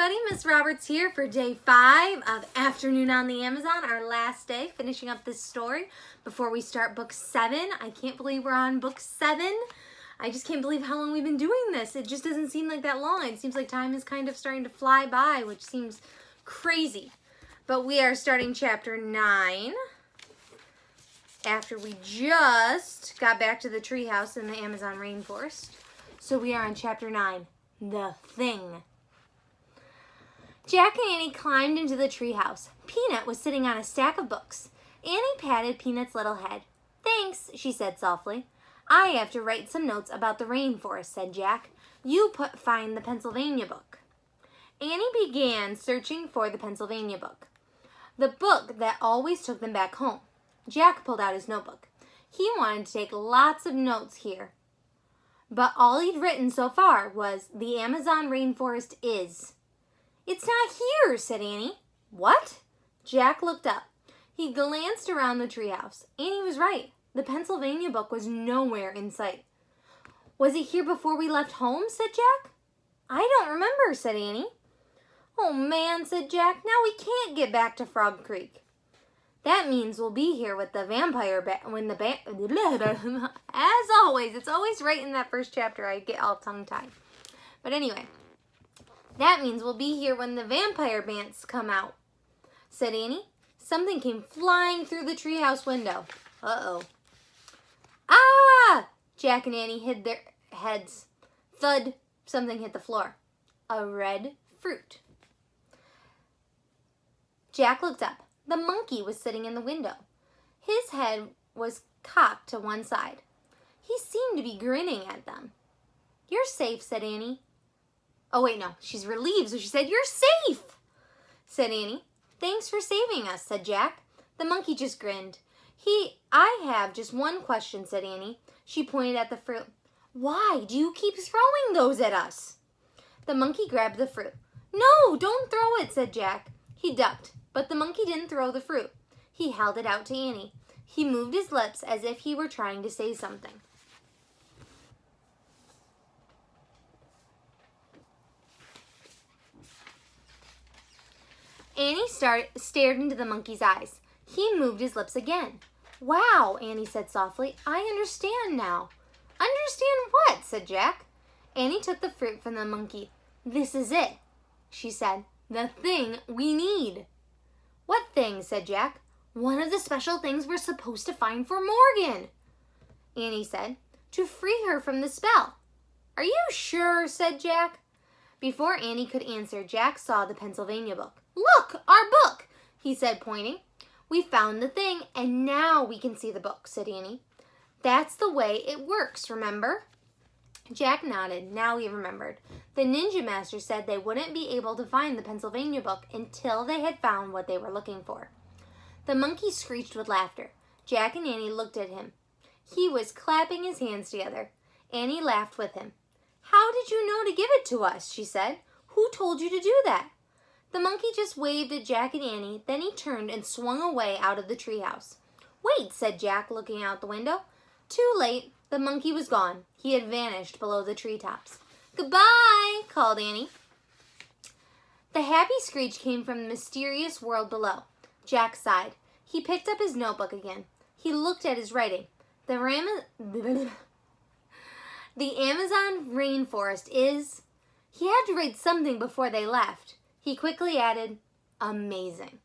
everybody, Miss Roberts here for day 5 of Afternoon on the Amazon, our last day, finishing up this story before we start book 7. I can't believe we're on book 7. I just can't believe how long we've been doing this. It just doesn't seem like that long. It seems like time is kind of starting to fly by, which seems crazy. But we are starting chapter 9 after we just got back to the treehouse in the Amazon rainforest. So we are on chapter 9. The Thing. Jack and Annie climbed into the treehouse. Peanut was sitting on a stack of books. Annie patted Peanut's little head. "Thanks," she said softly. "I have to write some notes about the rainforest," said Jack. "You find the Pennsylvania book." Annie began searching for the Pennsylvania book, the book that always took them back home. Jack pulled out his notebook. He wanted to take lots of notes here, but all he'd written so far was, "The Amazon rainforest is." "It's not here," said Annie. "What?" Jack looked up. He glanced around the treehouse. Annie was right. The Pennsylvania book was nowhere in sight. "Was it here before we left home?" said Jack. "I don't remember," said Annie. "Oh man," said Jack. "Now we can't get back to Frog Creek." "That means we'll be here with the vampire as always, it's always right in that first chapter I get all tongue-tied. But anyway, "that means we'll be here when the vampire bants come out," said Annie. Something came flying through the treehouse window. Uh-oh. "Ah!" Jack and Annie hid their heads. Thud! Something hit the floor. A red fruit. Jack looked up. The monkey was sitting in the window. His head was cocked to one side. He seemed to be grinning at them. "You're safe," said Annie. Oh, wait, no. She's relieved, so she said, "You're safe," said Annie. "Thanks for saving us," said Jack. The monkey just grinned. "I have just one question," said Annie. She pointed at the fruit. "Why do you keep throwing those at us?" The monkey grabbed the fruit. "No, don't throw it," said Jack. He ducked, but the monkey didn't throw the fruit. He held it out to Annie. He moved his lips as if he were trying to say something. Annie stared into the monkey's eyes. He moved his lips again. "Wow," Annie said softly. "I understand now." "Understand what?" said Jack. Annie took the fruit from the monkey. "This is it," she said. "The thing we need." "What thing?" said Jack. "One of the special things we're supposed to find for Morgan," Annie said, "to free her from the spell." "Are you sure?" said Jack. Before Annie could answer, Jack saw the Pennsylvania book. "Look, our book," he said, pointing. "We found the thing, and now we can see the book," said Annie. "That's the way it works, remember?" Jack nodded. Now he remembered. The Ninja Master said they wouldn't be able to find the Pennsylvania book until they had found what they were looking for. The monkey screeched with laughter. Jack and Annie looked at him. He was clapping his hands together. Annie laughed with him. "How did you know to give it to us?" she said. "Who told you to do that?" The monkey just waved at Jack and Annie, then he turned and swung away out of the treehouse. "Wait," said Jack, looking out the window. Too late. The monkey was gone. He had vanished below the treetops. "Goodbye," called Annie. The happy screech came from the mysterious world below. Jack sighed. He picked up his notebook again. He looked at his writing. The Amazon rainforest is... He had to write something before they left. He quickly added, "amazing."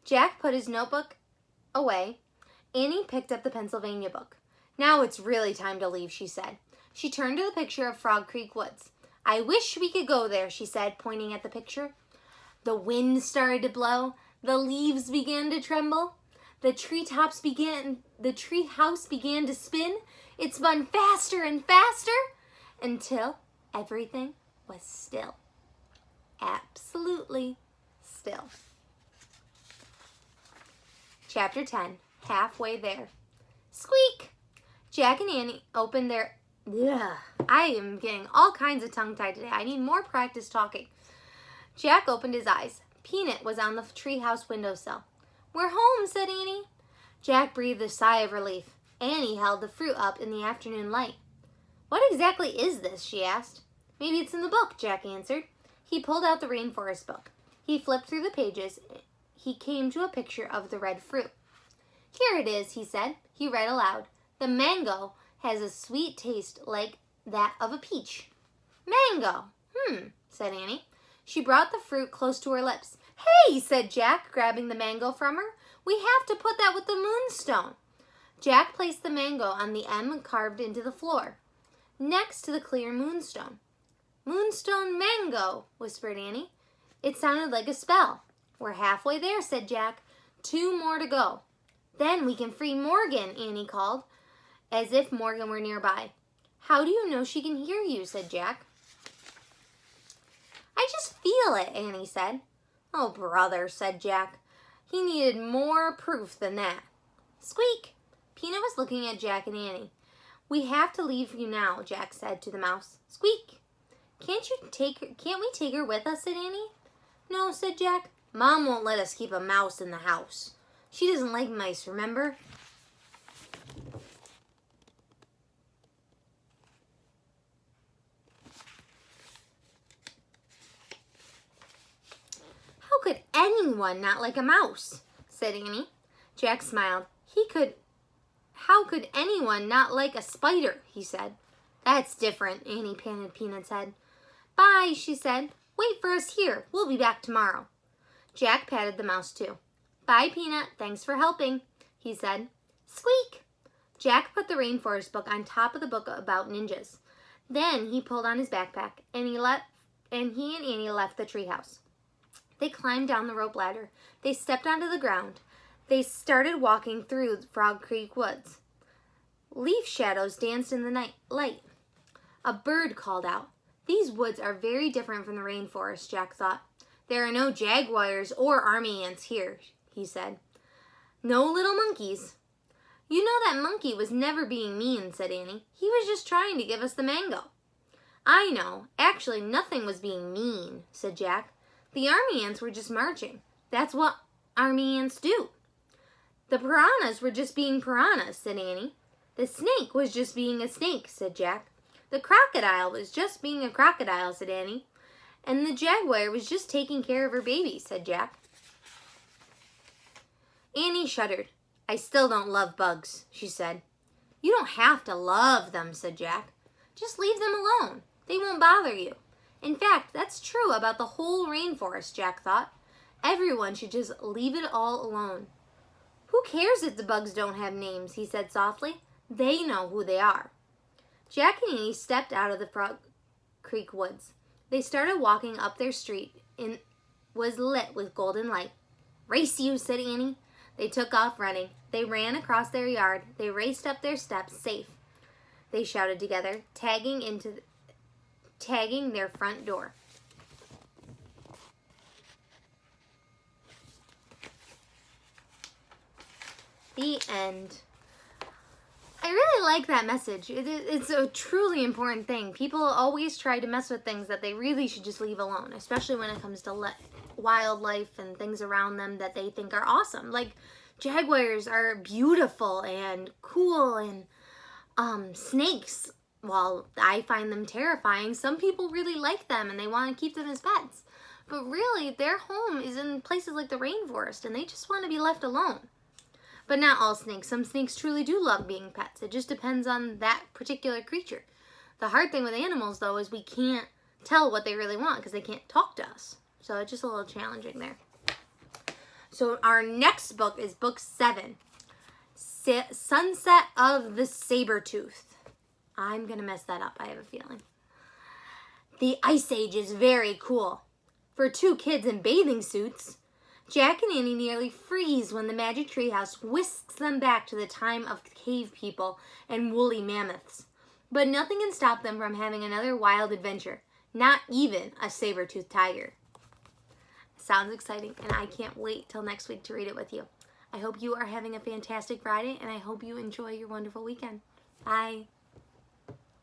Jack put his notebook away. Annie picked up the Pennsylvania book. "Now it's really time to leave," she said. She turned to the picture of Frog Creek Woods. "I wish we could go there," she said, pointing at the picture. The wind started to blow. The leaves began to tremble. The treehouse began to spin. It spun faster and faster until everything was still. Absolutely still. Chapter 10. Halfway there. Squeak! Jack and Annie opened their... Ugh, I am getting all kinds of tongue-tied today. I need more practice talking. Jack opened his eyes. Peanut was on the treehouse windowsill. "We're home," said Annie. Jack breathed a sigh of relief. Annie held the fruit up in the afternoon light. "What exactly is this?" she asked. "Maybe it's in the book," Jack answered. He pulled out the rainforest book. He flipped through the pages. He came to a picture of the red fruit. Here it is, he said. He read aloud. The mango has a sweet taste like that of a peach. Mango, said Annie. She brought the fruit close to her lips. Hey, said Jack, grabbing the mango from her. We have to put that with the moonstone. Jack placed the mango on the M carved into the floor, next to the clear moonstone. Moonstone mango, whispered Annie. It sounded like a spell. We're halfway there, said Jack. 2 more to go. Then we can free Morgan, Annie called, as if Morgan were nearby. How do you know she can hear you, said Jack. I just feel it, Annie said. Oh, brother, said Jack. He needed more proof than that. Squeak! Peanut was looking at Jack and Annie. We have to leave you now, Jack said to the mouse. Squeak! Can't we take her with us, said Annie. No, said Jack. Mom won't let us keep a mouse in the house. She doesn't like mice, remember? How could anyone not like a mouse? Said Annie. Jack smiled. How could anyone not like a spider? He said. That's different, Annie patted Peanut's head. Bye, she said. Wait for us here. We'll be back tomorrow. Jack patted the mouse too. Bye, Peanut. Thanks for helping, he said. Squeak! Jack put the rainforest book on top of the book about ninjas. Then he pulled on his backpack and he and Annie left the treehouse. They climbed down the rope ladder. They stepped onto the ground. They started walking through Frog Creek woods. Leaf shadows danced in the light. A bird called out. These woods are very different from the rainforest, Jack thought. There are no jaguars or army ants here, he said. No little monkeys. You know that monkey was never being mean, said Annie. He was just trying to give us the mango. I know. Actually, nothing was being mean, said Jack. The army ants were just marching. That's what army ants do. The piranhas were just being piranhas, said Annie. The snake was just being a snake, said Jack. The crocodile was just being a crocodile, said Annie. And the jaguar was just taking care of her baby, said Jack. Annie shuddered. I still don't love bugs, she said. You don't have to love them, said Jack. Just leave them alone. They won't bother you. In fact, that's true about the whole rainforest, Jack thought. Everyone should just leave it all alone. Who cares if the bugs don't have names, he said softly. They know who they are. Jack and Annie stepped out of the Frog Creek woods. They started walking up their street and was lit with golden light. Race you, said Annie. They took off running. They ran across their yard. They raced up their steps, safe. They shouted together, tagging their front door. The end. I really like that message. It's a truly important thing. People always try to mess with things that they really should just leave alone, especially when it comes to wildlife and things around them that they think are awesome. Like jaguars are beautiful and cool, and snakes, while I find them terrifying, some people really like them and they want to keep them as pets. But really, their home is in places like the rainforest and they just want to be left alone. But not all snakes. Some snakes truly do love being pets. It just depends on that particular creature. The hard thing with animals, though, is we can't tell what they really want because they can't talk to us. So it's just a little challenging there. So our next book is book 7, Sunset of the Sabertooth. I'm going to mess that up, I have a feeling. The Ice Age is very cool. For 2 kids in bathing suits, Jack and Annie nearly freeze when the magic treehouse whisks them back to the time of cave people and woolly mammoths. But nothing can stop them from having another wild adventure, not even a saber-toothed tiger. Sounds exciting, and I can't wait till next week to read it with you. I hope you are having a fantastic Friday, and I hope you enjoy your wonderful weekend. Bye.